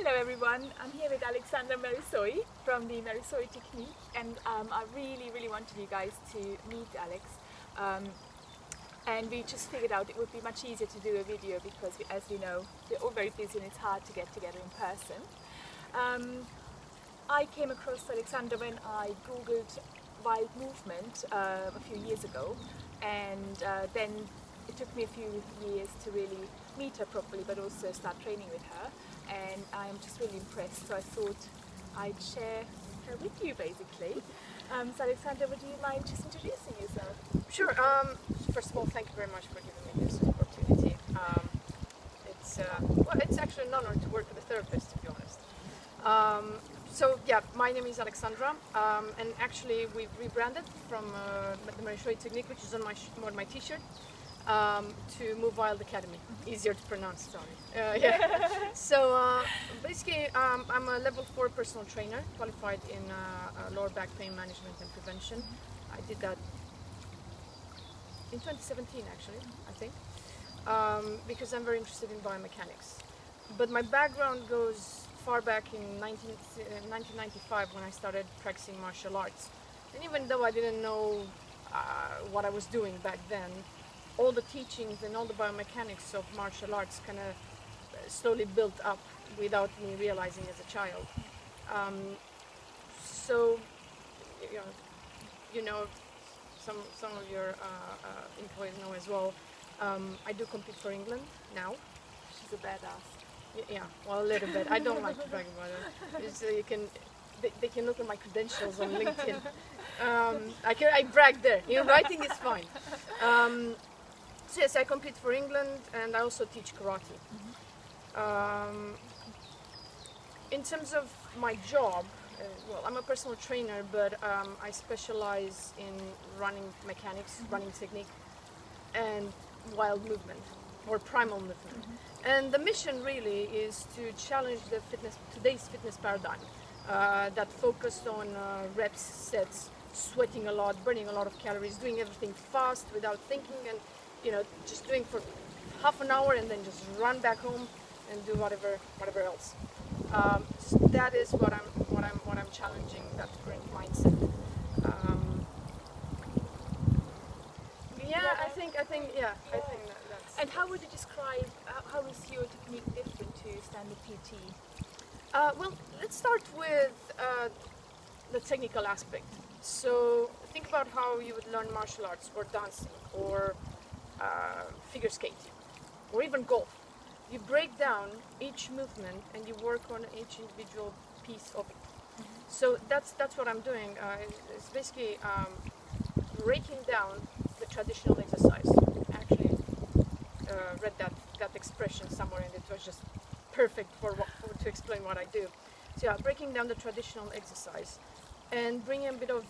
Hello everyone, I'm here with Alexandra and Merisoiu from the Merisoiu technique, and I really wanted you guys to meet Alex, and we just figured out it would be much easier to do a video because as we know we're all very busy and it's hard to get together in person. I came across Alexandra when I googled wild movement a few years ago, and then it took me a few years to really meet her properly, but also start training with her, and I'm just really impressed, so I thought I'd share her with you basically. So Alexandra, would you mind just introducing yourself? Sure. First of all, thank you very much for giving me this opportunity. It's actually an honor to work with a therapist, to be honest. So yeah, my name is Alexandra, and actually we've rebranded from the Merisoiu technique, which is on my t-shirt, to Move Wild Academy. Easier to pronounce, sorry. Yeah. So basically, I'm a level 4 personal trainer, qualified in lower back pain management and prevention. I did that in 2017, actually, I think, because I'm very interested in biomechanics. But my background goes far back in 1995 when I started practicing martial arts. And even though I didn't know what I was doing back then, all the teachings and all the biomechanics of martial arts kind of slowly built up without me realizing as a child. So, some of your employees know as well. I do compete for England now. She's a badass. Yeah, well, a little bit. I don't like to brag about it. They can look at my credentials on LinkedIn. I brag there. Writing is fine. So yes, I compete for England, and I also teach karate. In terms of my job, well, I'm a personal trainer, but I specialize in running mechanics, running technique, and wild movement, or primal movement. And the mission really is to challenge today's fitness paradigm that focused on reps, sets, sweating a lot, burning a lot of calories, doing everything fast without thinking, and just doing for half an hour and then just run back home and do whatever else. So that is what I'm challenging, that current mindset. I think that's. And how would you describe, how is your technique different to standard PT? Well, let's start with the technical aspect. So think about how you would learn martial arts or dancing or figure skating or even golf. You break down each movement and you work on each individual piece of it. So that's what I'm doing. It's basically breaking down the traditional exercise. I actually read that expression somewhere, and it was just perfect to explain what I do. So yeah, breaking down the traditional exercise and bringing a bit of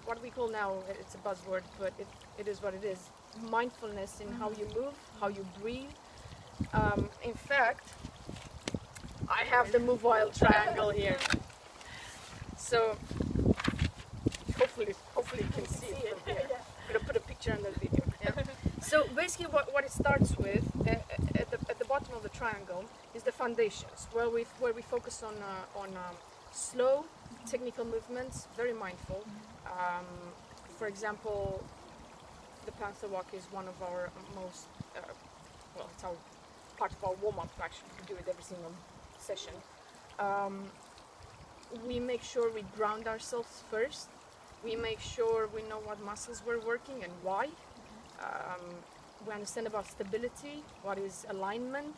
what we call now, it's a buzzword, but it is what it is, mindfulness in how you move, how you breathe. In fact, I have the Move Wild triangle here. So hopefully you can see it from here. I'm gonna put a picture in the video. Yeah. So basically, what it starts with at the bottom of the triangle is the foundations, where we focus on slow technical movements, very mindful. For example, the Panther Walk is one of our most it's our part of our warm-up. Actually, we do it every single session. We make sure we ground ourselves first. We make sure we know what muscles we're working and why. We understand about stability, what is alignment.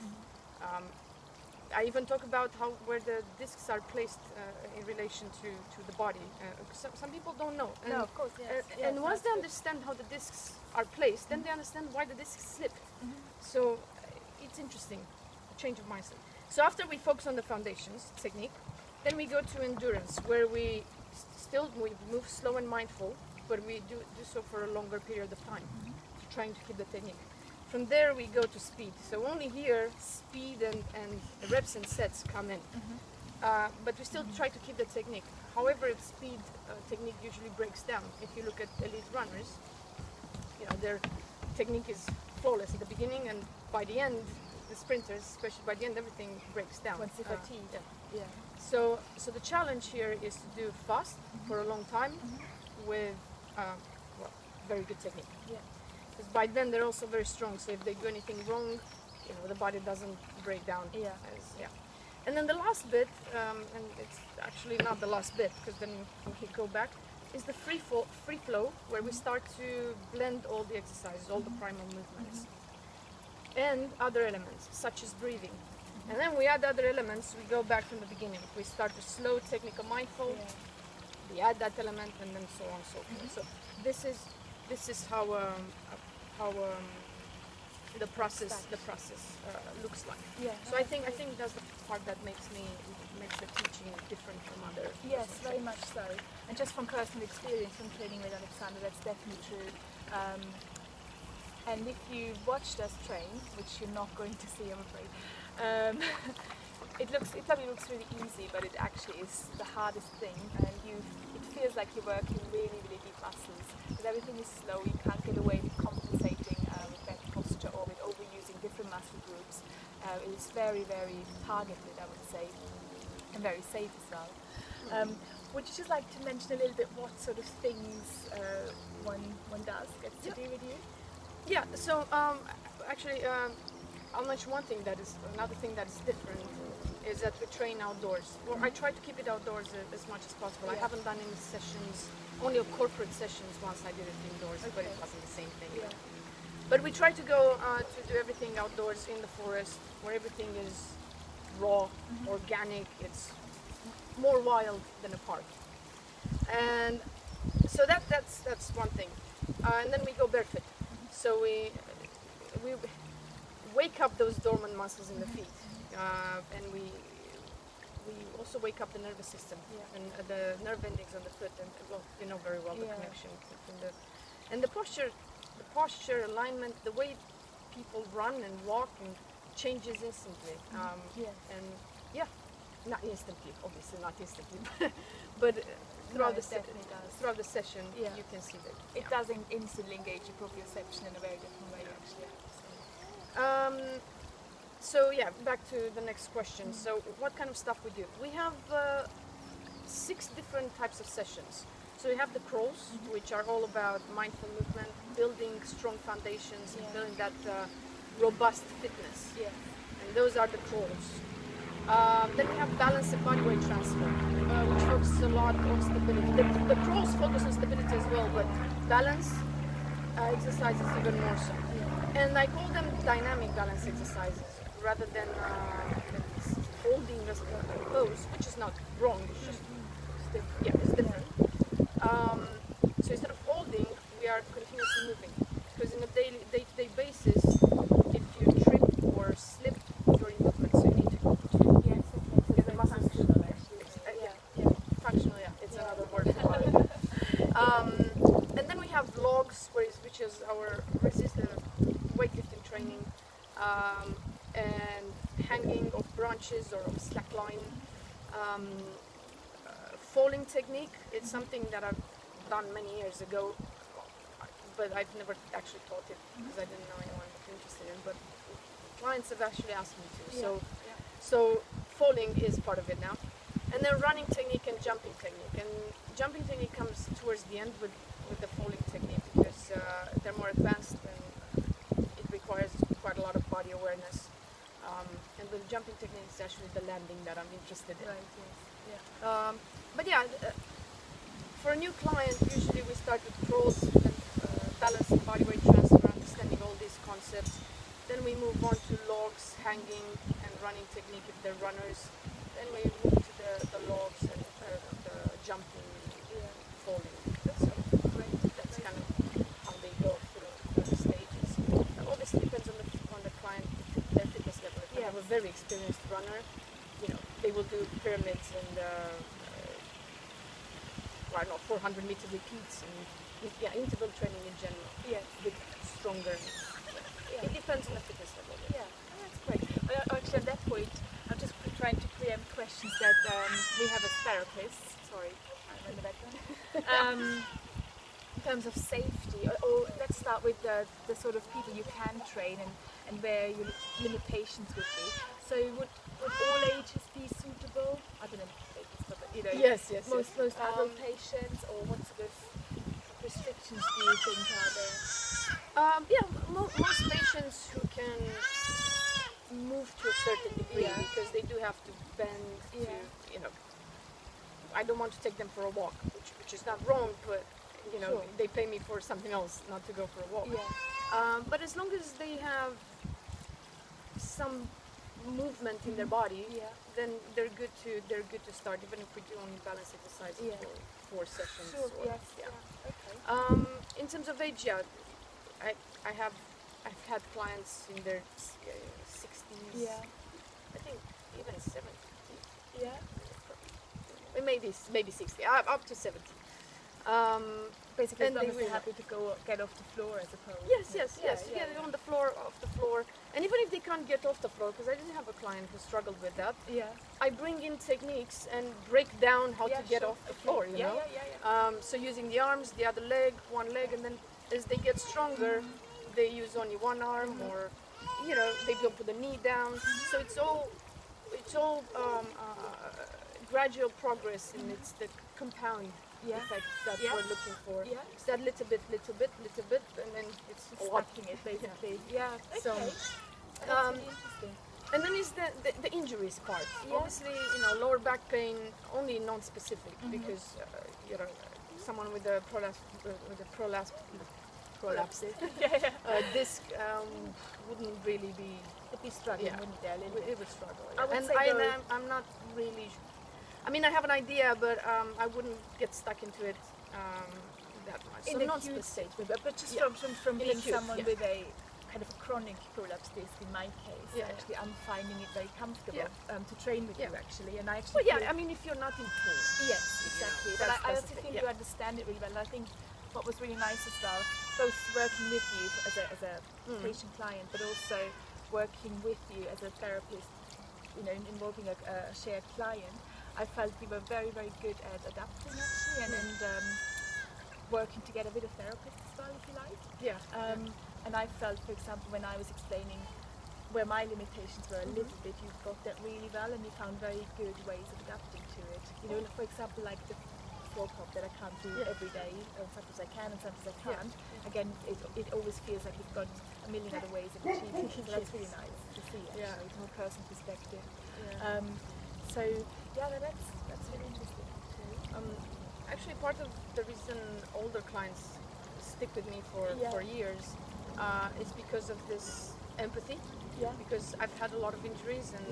I even talk about where the discs are placed in relation to the body. Some people don't know. And, no, of course, yes. And once they understand how the discs are placed, then they understand why the discs slip. So it's interesting, a change of mindset. So after we focus on the foundations, technique, then we go to endurance, where we move slow and mindful, but we do so for a longer period of time, trying to keep the technique. From there we go to speed. So only here speed and reps and sets come in. But we still try to keep the technique. However, at speed, technique usually breaks down. If you look at elite runners, their technique is flawless at the beginning, and by the end the sprinters, especially by the end, everything breaks down. Once you fatigue. Yeah. So the challenge here is to do fast for a long time with very good technique. Yeah. Because by then they're also very strong. So if they do anything wrong, the body doesn't break down. Yeah. And then the last bit, and it's actually not the last bit, because then we go back, is the free flow, where we start to blend all the exercises, all the primal movements, and other elements, such as breathing. And then we add other elements, we go back from the beginning. We start with slow, technical, mindful, we add that element, and then so on and so forth. So this is how the process looks like. Yeah. So I think that's the part that makes the teaching different from other. Yes, very much so. And just from personal experience from training with Alexandra, that's definitely true. And if you watched us train, which you're not going to see, I'm afraid, it probably looks really easy, but it actually is the hardest thing. And it feels like you're working really, really deep muscles. But everything is slow. You can't get away with compensating with bad posture or with overusing different muscle groups. It is very, very targeted, I would say, and very safe as well. Would you just like to mention a little bit what sort of things one does gets to do with you? Yeah. So actually, I'll mention another thing that is different is that we train outdoors. Or I try to keep it outdoors as much as possible. I haven't done any sessions, only corporate sessions once I did it indoors, but it wasn't the same thing. Yeah. But we try to go to do everything outdoors in the forest, where everything is raw, organic. It's more wild than a park, and so that's one thing. And then we go barefoot. So we wake up those dormant muscles in the feet, and we also wake up the nervous system and the nerve endings on the foot, and you know very well the connection between the posture, alignment, the way people run and walk and changes instantly. And not instantly, obviously not instantly, but throughout the session, you can see that it does instantly engage your proprioception in a very different way, actually. So back to the next question. So what kind of stuff we do? We have 6 different types of sessions. So we have the crawls, which are all about mindful movement, building strong foundations, and building that robust fitness. And those are the crawls. Then we have balance and body weight transfer, which focuses a lot on stability. The crawls focus on stability as well, but balance exercises even more so. And I call them dynamic balance exercises rather than holding a pose, which is not wrong. It's just it's different. So instead of holding, we are continuously moving. Because in a day-to-day basis, if you trip or slip during movement, so you need to get the muscles functional. It's another word for it. And then we have logs, which is our weightlifting training, and hanging of branches or of slackline. Falling technique, it's something that I've done many years ago, but I've never actually taught it because I didn't know anyone was interested in, but clients have actually asked me to. So falling is part of it now. And then running technique and jumping technique. And jumping technique comes towards the end with the falling technique because they're more advanced and it requires quite a lot of body awareness. And with jumping technique, it's actually the landing that I'm interested in. But for a new client, usually we start with crawls, and balance and body weight transfer, understanding all these concepts. Then we move on to logs, hanging, and running technique if they're runners. Then we move to the logs and the jumping, falling. That's kind of how they go through the stages. It obviously depends on the client, their fitness level. If they have a very experienced runner, they will do pyramids and 400-meter repeats and interval training in general. With stronger. It depends on the fitness level. That's great. Actually, at that point, I'm just trying to preempt questions that we have as therapists. Sorry, I remember that one. In terms of safety, or let's let's start with the sort of people you can train and where your limitations would be. So would all ages be suitable? I don't know, you know, Yes. most adult patients, or what sort of restrictions do you think are there? Most patients who can move to a certain degree, because they do have to bend to, you know, I don't want to take them for a walk, which is not wrong, but you know, they pay me for something else, not to go for a walk. But as long as they have some movement in their body, then they're good to start, even if we do only balance exercises for 4 sessions. Okay. In terms of age, I've had clients in their 60s. I think even 70. Maybe 60. Up to 70. Basically, as long as they're happy to get off the floor, I suppose. Yes. Get on the floor, off the floor, and even if they can't get off the floor, because I did have a client who struggled with that. I bring in techniques and break down how to get off the floor. You know. So using the arms, the other leg, one leg, and then as they get stronger, they use only one arm, or you know, they don't put the knee down. So it's all gradual progress, and it's the compound effect that we're looking for. It's that little bit, and then it's stacking it basically. Okay. So, that's really interesting. and then is the injuries part. Obviously, you know, lower back pain only non-specific, because you know, someone with a prolapse disc wouldn't really be. It'd be struggling, wouldn't it? It would struggle. I'm not really. I mean, I have an idea, but I wouldn't get stuck into it that much. In so the not acute specific. stage, but just from being someone with a kind of a chronic prolapse disc, in my case, actually, I'm finding it very comfortable to train with you, actually. And I actually. Well, I mean, if you're not in pain. Yes, exactly. But I also feel you understand it really well. And I think what was really nice as well, both working with you as a patient client, but also working with you as a therapist, you know, involving a shared client. I felt we were very, very good at adapting actually, and working together with a therapist as well, if you like. And I felt, for example, when I was explaining where my limitations were a little bit, you got that really well, and you found very good ways of adapting to it. You know, for example, like the floor pop that I can't do every day, and sometimes I can and sometimes I can't. Again, it always feels like you've got a million other ways of achieving it. So that's really nice to see, actually, from a personal perspective. So that's really interesting. Actually, part of the reason older clients stick with me for years is because of this empathy. Because I've had a lot of injuries, and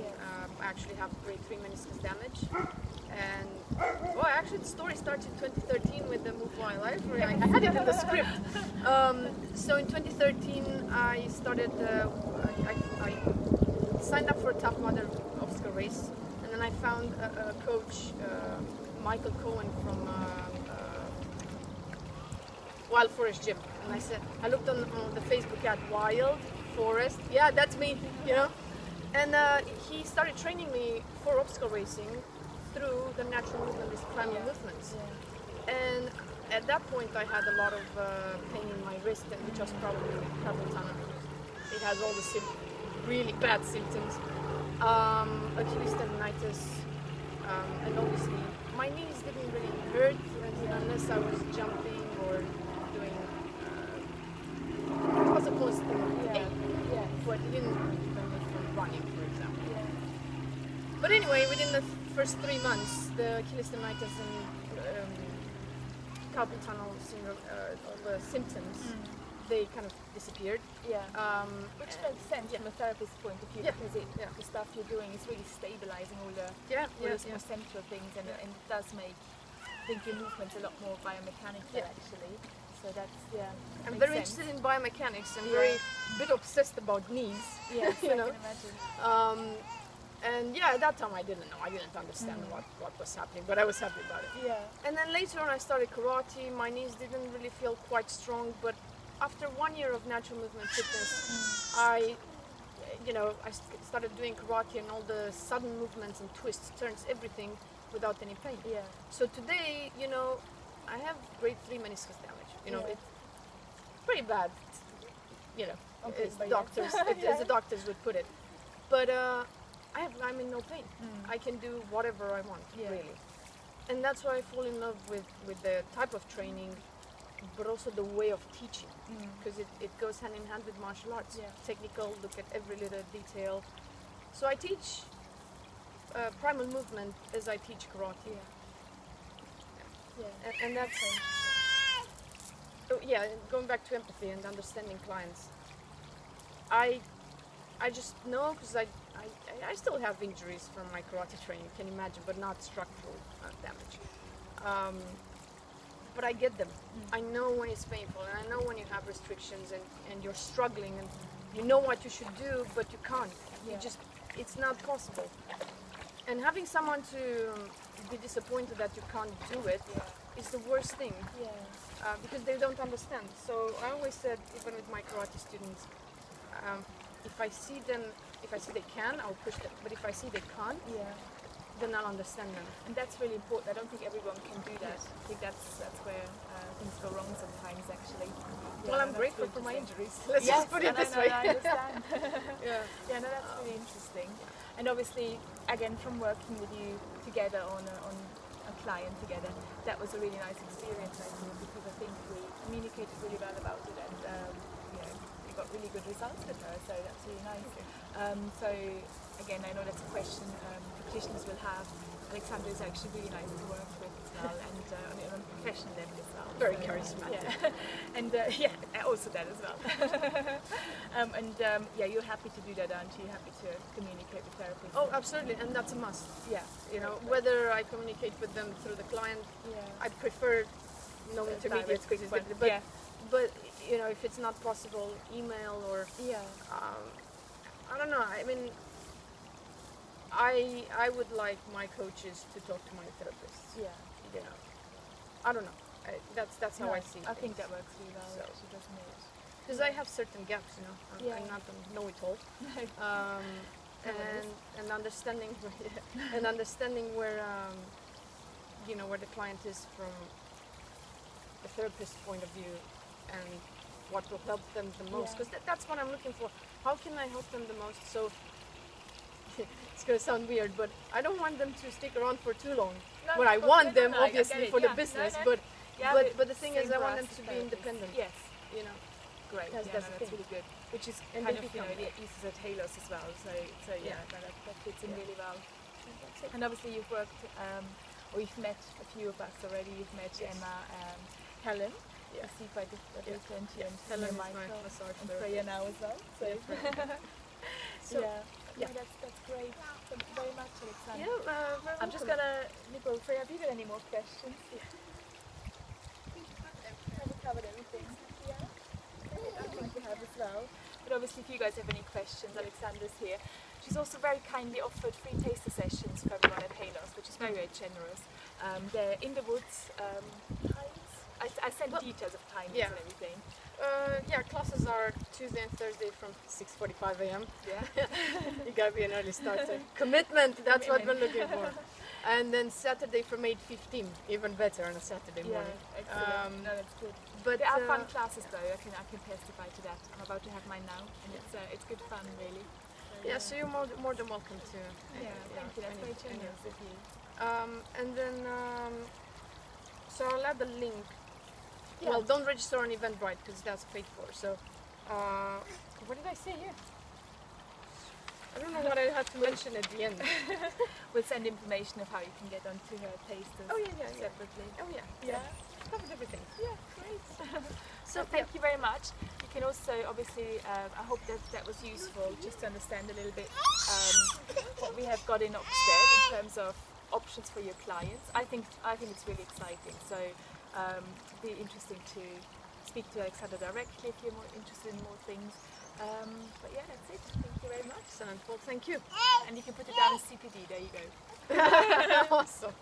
I actually have grade 3 meniscus damage. And actually, the story started in 2013 with the Move My Life. Where I had it in the script. So in 2013, I started. I signed up for a Tough Mudder obstacle race. And then I found a coach, Michael Cohen from Wild Forest Gym, and I looked on the Facebook ad Wild Forest, that's me, you know, and he started training me for obstacle racing through the natural movement, these climbing movements, and at that point I had a lot of pain in my wrist, which was probably carpal tunnel. It has all the really bad symptoms. Achilles tendonitis, and obviously my knees didn't really hurt unless I was jumping or doing it was a constant pain, but it didn't prevent me from running, for example. But anyway, within the first 3 months, the Achilles tendonitis and carpal tunnel syndrome, all the symptoms, they kind of disappeared. Which makes sense from a therapist's point of view, because the stuff you're doing is really stabilizing all those more central things, and it does make your movements a lot more biomechanical actually. So that's I'm very interested in biomechanics. I'm very bit obsessed about knees. Yes, you know. I can imagine. And at that time I didn't know. I didn't understand what was happening, but I was happy about it. And then later on I started karate. My knees didn't really feel quite strong, but after 1 year of natural movement fitness, I started doing karate, and all the sudden movements and twists, turns, everything without any pain. So today, I have grade 3 meniscus damage. pretty bad, you know, Okay, as but doctors, yeah. as the doctors would put it. But I'm in no pain. I can do whatever I want, Yeah. really. And that's why I fall in love with the type of training, but also the way of teaching, because it goes hand in hand with martial arts. Yeah. Technical, look at every little detail. So I teach primal movement as I teach karate. Yeah. And that's yeah. Going back to empathy and understanding clients, I just know because I still have injuries from my karate training. You can imagine, but not structural damage. But I get them. I know when it's painful, and I know when you have restrictions and you're struggling, and you know what you should do, but you can't. Yeah. It's not possible. And having someone to be disappointed that you can't do it is the worst thing. Yeah. Because they don't understand. So I always said, even with my karate students, if I see they can, I'll push them. But if I see they can't, Yeah. then I'll understand them. And that's really important. I don't think everyone can do that. Yes. I think that's where things go wrong sometimes, actually. Well, I'm that's grateful really for my interesting. injuries. Let's Yes, just put it this no, way. I understand. Yeah. Yeah, no, that's really interesting. And obviously, again, from working with you together on a client together, that was a really nice experience, I think, because I think we communicated really well about it, and you know, we got really good results with her. So that's really nice. So again, I know that's a question practitioners will have. Alexandra is actually really nice to work with as well, and on a professional level as well. Very So, charismatic. Yeah, and yeah, also that as well. Yeah, you're happy to do that, aren't you? You're happy to communicate with therapists. Oh, absolutely, and that's a must. yeah. You know, whether I communicate with them through the client, Yeah. I prefer no The intermediates, direct because one. but Yeah. but you know, if it's not possible, email or Yeah. I don't know. I mean, I would like my coaches to talk to my therapists. Yeah. You know, I don't know. That's how No, I see. I think that works really well, So. actually, doesn't it? Because I have certain gaps. You know, Yeah. I'm not a know-it-all. No. And understanding and understanding where you know, where the client is from the therapist's point of view, and what will help them the most, Yeah. because that's what I'm looking for. How can I help them the most? So it's gonna sound weird, but I don't want them to stick around for too long. No, But I but want no, them I get obviously it, for the yeah. No, business, no. but Yeah, but the thing is, same I for want us them as to be therapists. independent. Yes. You know. Great. That's- Yeah, that's no, the that's thing. really good. Which is And kind they of, you know, become it uses at Halos as well. So yeah, Yeah. no, that fits in Yeah. really well. That's it. And obviously you've worked, or you've met a few of us already. You've met Yes. Emma, Helen, Yeah. I see quite different, Yeah. and Helen is my Michael, massage and therapist. Freya now as well. So, So, yeah, yeah. No, that's great. Thank you very much, Alexandra. Yeah, very I'm just welcome. gonna nip over. Freya, have you got any more questions? Have we covered everything? Yeah. I think we have as well. But obviously, if you guys have any questions, Alexandra's here. She's also very kindly offered free taster sessions for everyone at Halos, which is very, very generous. They're in the woods. Times? I sent details of timings Yeah. and everything. Yeah, classes are Tuesday and Thursday from 6:45 a.m. Yeah. You gotta be an early starter. Commitment, that's what we're Commitment. looking for. And then Saturday from 8:15, even better on a Saturday Yeah, morning. excellent. No, that's good. But They are fun classes though, I can testify to that. I'm about to have mine now, and it's good fun really. yeah, so you're more than welcome to. Yeah, thank you, that's very generous of you. And then, so I'll add the link. Yeah. Well, don't register on Eventbrite because that's paid for. So, what did I say here? I don't know what I had to mention at the end. We'll send information of how you can get onto her tasters separately. Oh yeah. Yeah. Covered everything. Yeah, great. So thank you very much. You can also, obviously, I hope that was useful, just to understand a little bit what we have got in Oxted in terms of options for your clients. I think it's really exciting. So it'd be interesting to speak to Alexandra directly if you're more interested in more things. But yeah, that's it. Thank you very much. Excellent. Well, thank you. And you can put it down as CPD. There you go. Awesome.